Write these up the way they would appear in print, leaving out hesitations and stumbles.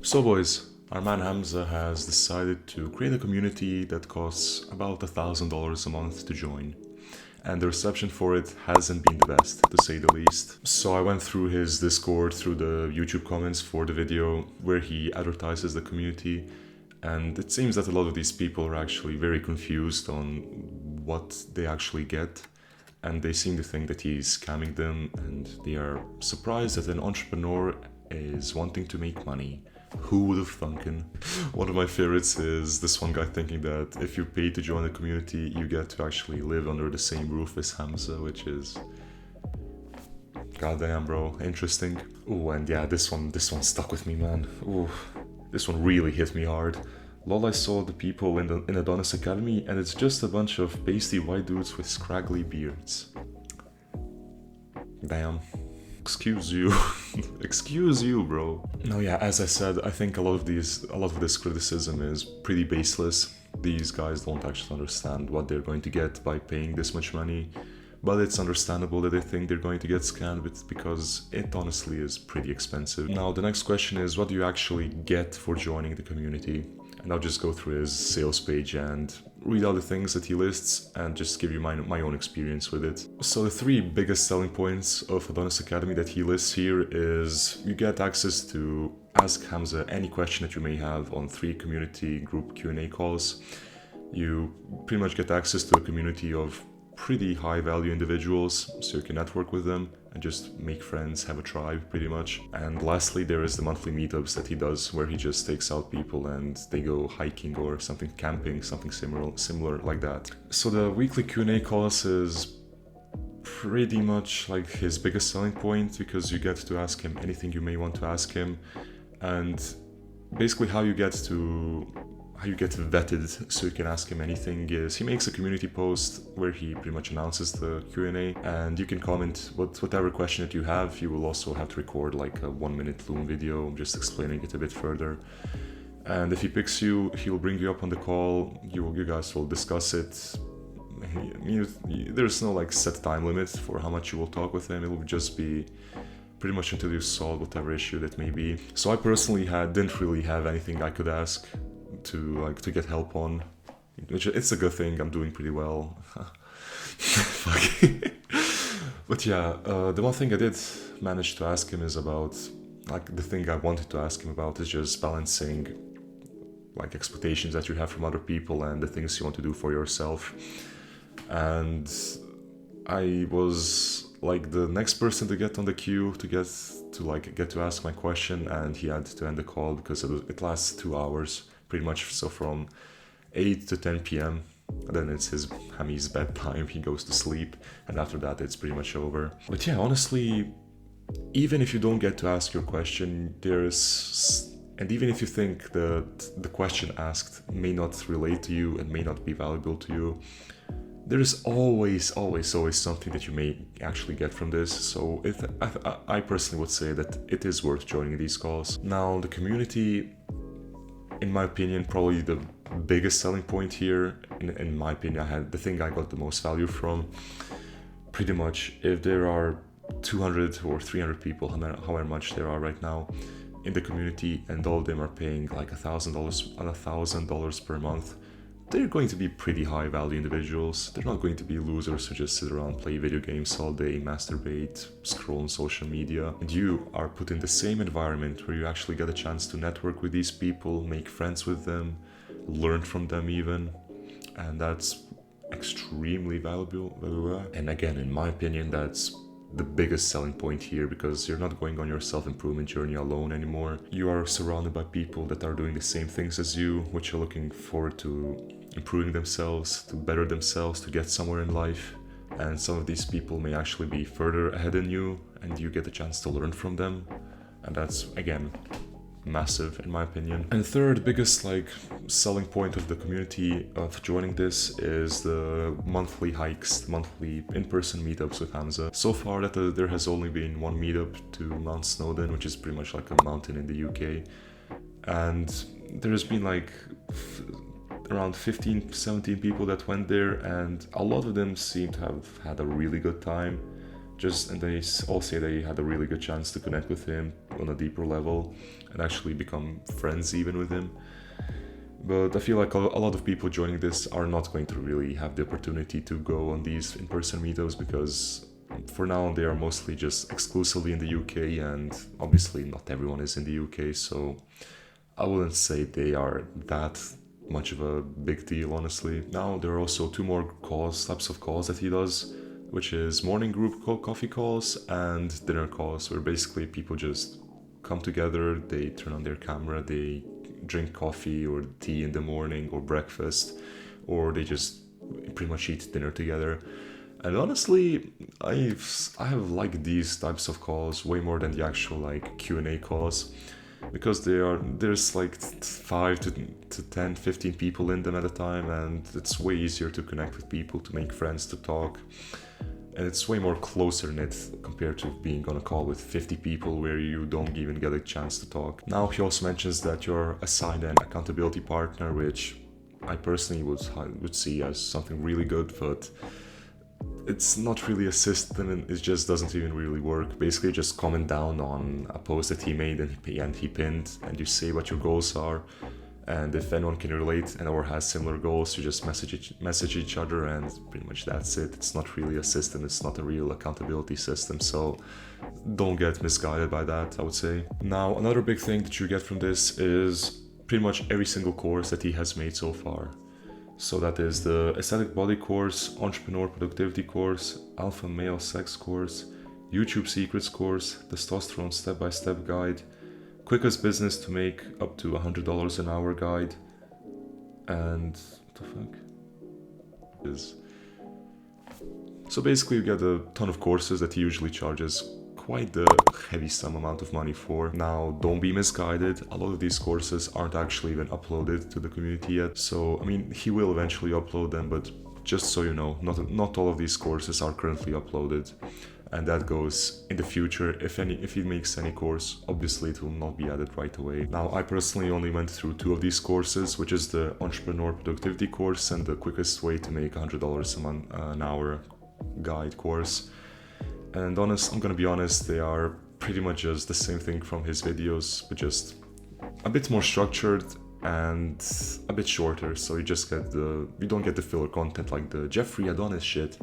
So boys, our man Hamza has decided to create a community that costs about $1,000 a month to join. And the reception for it hasn't been the best, to say the least. So I went through his Discord, through the YouTube comments for the video where he advertises the community, and it seems that a lot of these people are actually very confused on what they actually get, and they seem to think that he's scamming them, and they are surprised that an entrepreneur is wanting to make money. Who would have thunken? One of my favorites is this one guy thinking that if you pay to join the community, you get to actually live under the same roof as Hamza, which is... goddamn, bro. Interesting. Ooh, and yeah, this one stuck with me, man. Ooh, this one really hit me hard. Lol, I saw the people in Adonis Academy, and it's just a bunch of pasty white dudes with scraggly beards. Damn. Excuse you. Excuse you, bro. No, yeah, as I said, I think a lot of this criticism is pretty baseless. These guys don't actually understand what they're going to get by paying this much money. But it's understandable that they think they're going to get scammed because it honestly is pretty expensive. Now, the next question is, what do you actually get for joining the community? And I'll just go through his sales page and read out the things that he lists and just give you my own experience with it. So the three biggest selling points of Adonis Academy that he lists here is you get access to ask Hamza any question that you may have on 3 community group Q&A calls. You pretty much get access to a community of pretty high value individuals, so you can network with them and just make friends, have a tribe pretty much. And lastly, there is the monthly meetups that he does where he just takes out people and they go hiking or something, camping, something similar like that. So the weekly Q&A calls is pretty much like his biggest selling point because you get to ask him anything you may want to ask him, and basically how you get vetted so you can ask him anything is he makes a community post where he pretty much announces the Q&A, and you can comment whatever question that you have. You will also have to record like a 1-minute Loom video just explaining it a bit further, and if he picks you, he will bring you up on the call. You guys will discuss it. There's no like set time limit for how much you will talk with him. It will just be pretty much until you solve whatever issue that may be. So I personally didn't really have anything I could ask to get help on, which it's a good thing. I'm doing pretty well. Fuck. But yeah, the one thing I did manage to ask him is about, like, the thing I wanted to ask him about is just balancing like expectations that you have from other people and the things you want to do for yourself. And I was like the next person to get on the queue to get to ask my question, and he had to end the call because it lasts 2 hours pretty much. So from 8 to 10 p.m. and then it's Hami's bedtime, he goes to sleep, and after that it's pretty much over. But yeah, honestly, even if you don't get to ask your question, and even if you think that the question asked may not relate to you and may not be valuable to you, there is always something that you may actually get from this. So I personally would say that it is worth joining these calls. Now, the community, in my opinion, probably the biggest selling point here, in my opinion, the thing I got the most value from. Pretty much, if there are 200 or 300 people, however much there are right now, in the community, and all of them are paying like $1,000 per month, they're going to be pretty high value individuals. They're not going to be losers who just sit around, play video games all day, masturbate, scroll on social media. And you are put in the same environment where you actually get a chance to network with these people, make friends with them, learn from them even. And that's extremely valuable. And again, in my opinion, that's the biggest selling point here, because you're not going on your self-improvement journey alone anymore. You are surrounded by people that are doing the same things as you, which are looking forward to improving themselves, to better themselves, to get somewhere in life. And some of these people may actually be further ahead than you, and you get a chance to learn from them. And that's, again, massive in my opinion. And third biggest selling point of the community of joining this is the monthly hikes, monthly in-person meetups with Hamza. So far that there has only been one meetup to Mount Snowdon, which is pretty much like a mountain in the UK, and there's been around 17 people that went there, and a lot of them seem to have had a really good time. And they all say they had a really good chance to connect with him, on a deeper level and actually become friends even with him. But I feel like a lot of people joining this are not going to really have the opportunity to go on these in-person meetups, because for now they are mostly just exclusively in the UK, and obviously not everyone is in the UK, so I wouldn't say they are that much of a big deal, honestly. Now there are also two more types of calls that he does, which is morning group coffee calls and dinner calls, where basically people just come together, they turn on their camera, they drink coffee or tea in the morning or breakfast, or they just pretty much eat dinner together. And honestly, I have liked these types of calls way more than the actual like Q&A calls, because there's like 5 to 10, 15 people in them at a time, and it's way easier to connect with people, to make friends, to talk. And it's way more closer knit compared to being on a call with 50 people where you don't even get a chance to talk. Now he also mentions that you're assigned an accountability partner, which I personally would see as something really good, but it's not really a system, and it just doesn't even really work. Basically just comment down on a post that he made and he pinned, and you say what your goals are, and if anyone can relate and or has similar goals, you just message each other, and pretty much that's it. It's not really a system, it's not a real accountability system, so don't get misguided by that, I would say. Now another big thing that you get from this is pretty much every single course that he has made so far. So that is the Aesthetic Body course, Entrepreneur Productivity course, Alpha Male Sex course, YouTube Secrets course, Testosterone Step-by-Step guide, Quickest Business to Make Up to $100 an Hour guide, and what the fuck is... So basically you get a ton of courses that he usually charges quite the heavy sum amount of money for. Now don't be misguided, a lot of these courses aren't actually even uploaded to the community yet, so I mean he will eventually upload them, but just so you know, not all of these courses are currently uploaded, and that goes in the future. If he makes any course, obviously it will not be added right away. Now I personally only went through 2 of these courses, which is the Entrepreneur Productivity course and the Quickest Way to Make $100 an Hour guide course. And I'm gonna be honest, they are pretty much just the same thing from his videos, but just a bit more structured and a bit shorter. So you don't get the filler content like the Jeffrey Adonis shit.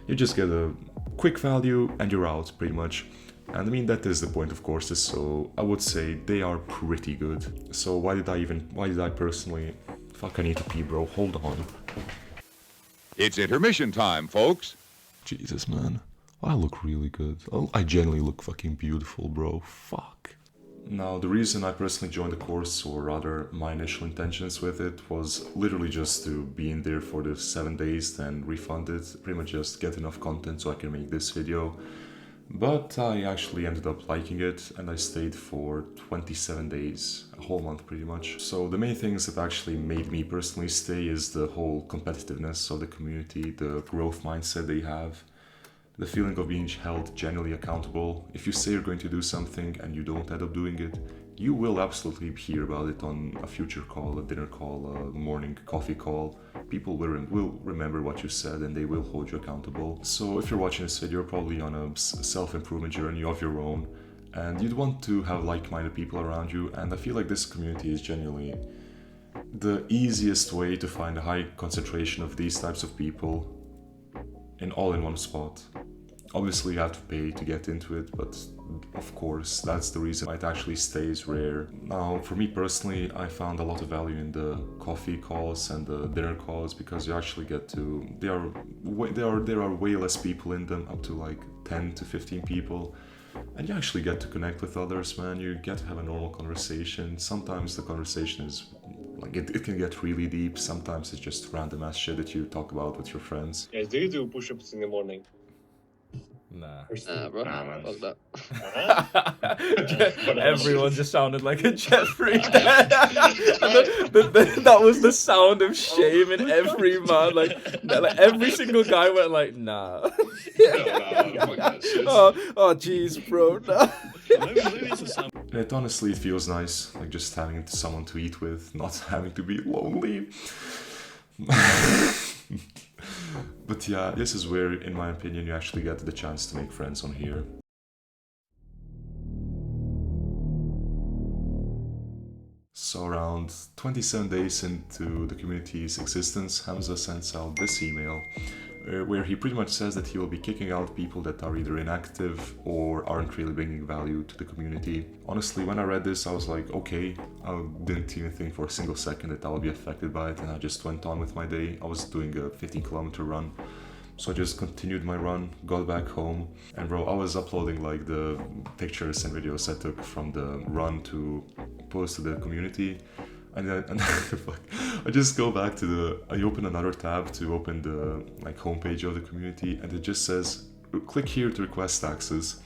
You just get a quick value and you're out, pretty much. And I mean, that is the point of courses, so I would say they are pretty good. So why did I personally... Fuck, I need to pee, bro, hold on. It's intermission time, folks. Jesus, man. I look really good. I genuinely look fucking beautiful, bro. Fuck. Now, the reason I personally joined the course, or rather my initial intentions with it, was literally just to be in there for the 7 days, then refund it. Pretty much just get enough content so I can make this video. But I actually ended up liking it, and I stayed for 27 days, a whole month pretty much. So the main things that actually made me personally stay is the whole competitiveness of the community, the growth mindset they have, the feeling of being held genuinely accountable. If you say you're going to do something and you don't end up doing it, you will absolutely hear about it on a future call, a dinner call, a morning coffee call. People will remember what you said and they will hold you accountable. So if you're watching this video, you're probably on a self-improvement journey of your own, and you'd want to have like-minded people around you, and I feel like this community is genuinely the easiest way to find a high concentration of these types of people in one spot. Obviously you have to pay to get into it, but of course that's the reason it actually stays rare. Now for me personally, I found a lot of value in the coffee calls and the dinner calls, because you actually get to, there are way less people in them, up to like 10 to 15 people, and you actually get to connect with others, man. You get to have a normal conversation. Sometimes the conversation is like, it can get really deep. Sometimes it's just random ass shit that you talk about with your friends. Guys, do you do push-ups in the morning? Nah. Bro. Nah, man. Fuck that. Everyone just sounded like a Jeffrey. That was the sound of shame in every man. Like every single guy went like, nah. Oh, jeez, bro. Nah. It honestly feels nice, like just having someone to eat with, not having to be lonely. But yeah, this is where, in my opinion, you actually get the chance to make friends on here. So around 27 days into the community's existence, Hamza sends out this email where he pretty much says that he will be kicking out people that are either inactive or aren't really bringing value to the community. Honestly, when I read this, I was like, okay, I didn't even think for a single second that I would be affected by it, and I just went on with my day. I was doing a 15-kilometer run. So I just continued my run, got back home, and bro, I was uploading like the pictures and videos I took from the run to post to the community. And then I just go back to I open another tab to open the like homepage of the community, and it just says, click here to request access.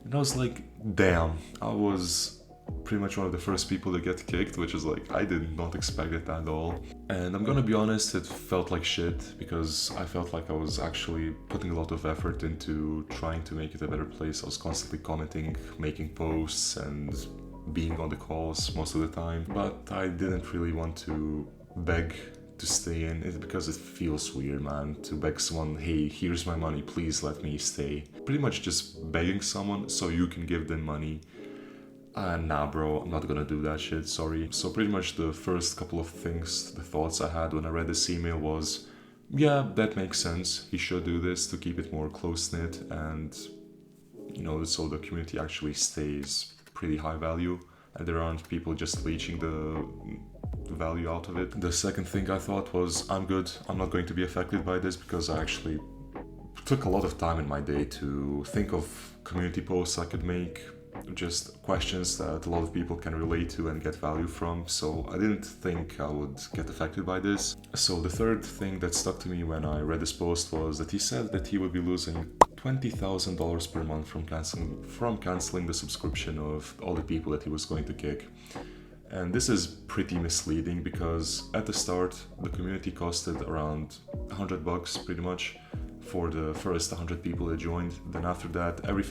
And I was like, damn, I was pretty much one of the first people to get kicked, which is like, I did not expect it at all. And I'm gonna be honest, it felt like shit because I felt like I was actually putting a lot of effort into trying to make it a better place. I was constantly commenting, making posts, and being on the calls most of the time, but I didn't really want to beg to stay in it because it feels weird, man, to beg someone, hey, here's my money, please let me stay. Pretty much just begging someone so you can give them money. Nah bro, I'm not gonna do that shit, sorry. So pretty much the first couple of things, the thoughts I had when I read this email was, yeah, that makes sense, he should do this to keep it more close-knit and, you know, so the community actually stays pretty high value and there aren't people just leeching the value out of it. The second thing I thought was, I'm good, I'm not going to be affected by this because I actually took a lot of time in my day to think of community posts I could make, just questions that a lot of people can relate to and get value from, so I didn't think I would get affected by this. So the third thing that stuck to me when I read this post was that he said that he would be losing $20,000 per month from canceling the subscription of all the people that he was going to kick. And this is pretty misleading because at the start the community costed around $100 pretty much for the first 100 people that joined. Then after that, every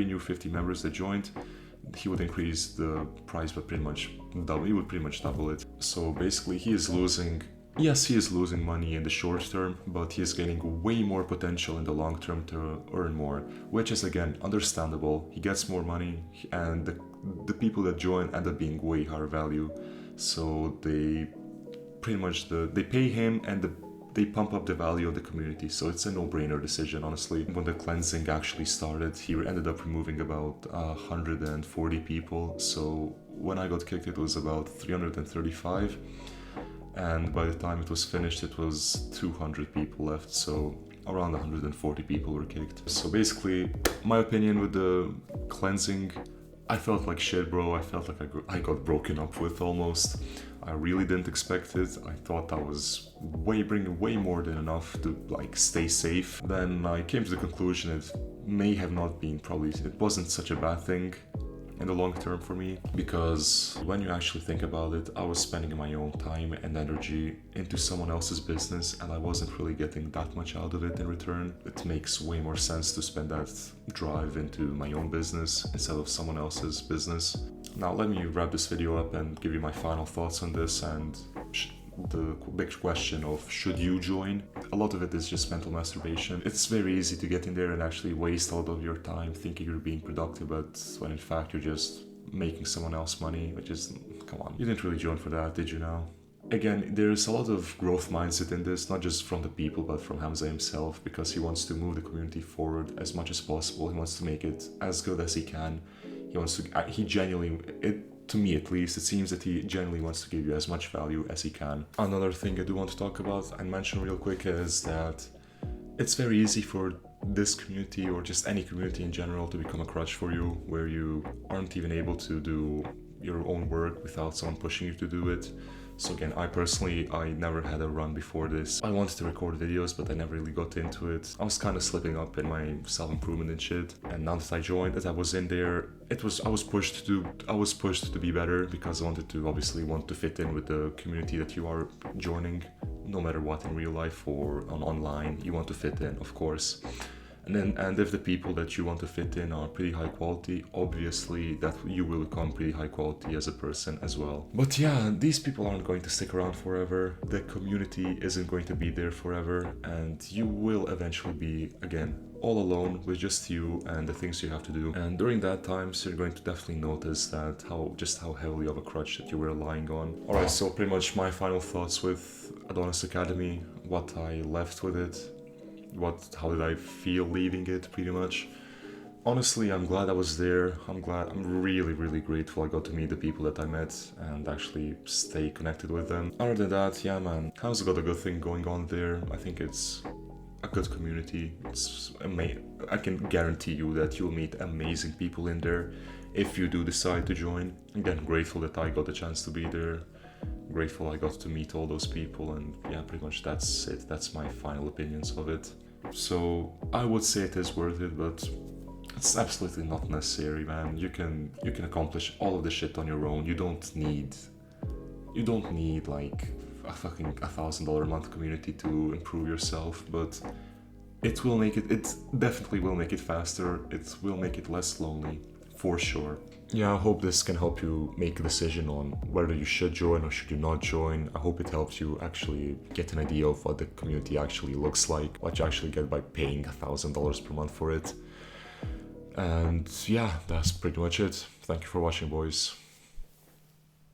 new 50 members that joined, he would increase the price by pretty much double. He would pretty much double it. So basically he is losing money in the short term, but he is gaining way more potential in the long term to earn more, which is again understandable. He gets more money and the people that join end up being way higher value. So they pretty much they pay him and they pump up the value of the community, so it's a no-brainer decision, honestly. When the cleansing actually started, he ended up removing about 140 people, so when I got kicked it was about 335, and by the time it was finished it was 200 people left, so around 140 people were kicked. So basically, my opinion with the cleansing, I felt like shit, bro. I felt like I got broken up with almost. I really didn't expect it. I thought I was bringing way more than enough to like stay safe. Then I came to the conclusion it may have not been, it wasn't such a bad thing in the long term for me, because when you actually think about it, I was spending my own time and energy into someone else's business and I wasn't really getting that much out of it in return. It makes way more sense to spend that drive into my own business instead of someone else's business. Now let me wrap this video up and give you my final thoughts on this and the big question of should you join? A lot of it is just mental masturbation. It's very easy to get in there and actually waste a lot of your time thinking you're being productive, but when in fact you're just making someone else money, which is, come on, you didn't really join for that, did you now? Again, there's a lot of growth mindset in this, not just from the people, but from Hamza himself, because he wants to move the community forward as much as possible. He wants to make it as good as he can. To me at least, it seems that he genuinely wants to give you as much value as he can. Another thing I do want to talk about and mention real quick is that it's very easy for this community or just any community in general to become a crutch for you, where you aren't even able to do your own work without someone pushing you to do it. So again, I never had a run before this. I wanted to record videos, but I never really got into it. I was kind of slipping up in my self-improvement and shit. And now that I joined, that I was in there, I was pushed to be better because I want to fit in with the community that you are joining, no matter what, in real life or online. You want to fit in, of course. And if the people that you want to fit in are pretty high quality, obviously that you will become pretty high quality as a person as well. But yeah, these people aren't going to stick around forever. The community isn't going to be there forever, and you will eventually be, again, all alone with just you and the things you have to do. And during that time, so you're going to definitely notice that how heavily of a crutch that you were relying on. Alright, so pretty much my final thoughts with Adonis Academy, what I left with it, how did I feel leaving it, pretty much. Honestly, I'm glad I was there. I'm really, really grateful I got to meet the people that I met and actually stay connected with them. Other than that, yeah man, Hamza got a good thing going on there. I think it's a good community. I can guarantee you that you'll meet amazing people in there if you do decide to join. Again, grateful that I got the chance to be there. Grateful I got to meet all those people, and yeah, pretty much that's it. That's my final opinions of it. So I would say it is worth it, but it's absolutely not necessary, man. You can accomplish all of the shit on your own. You don't need like a fucking $1,000 a month community to improve yourself, but it definitely will make it faster. It will make it less lonely, for sure. Yeah, I hope this can help you make a decision on whether you should join or should you not join. I hope it helps you actually get an idea of what the community actually looks like, what you actually get by paying $1,000 per month for it. And yeah, that's pretty much it. Thank you for watching, boys.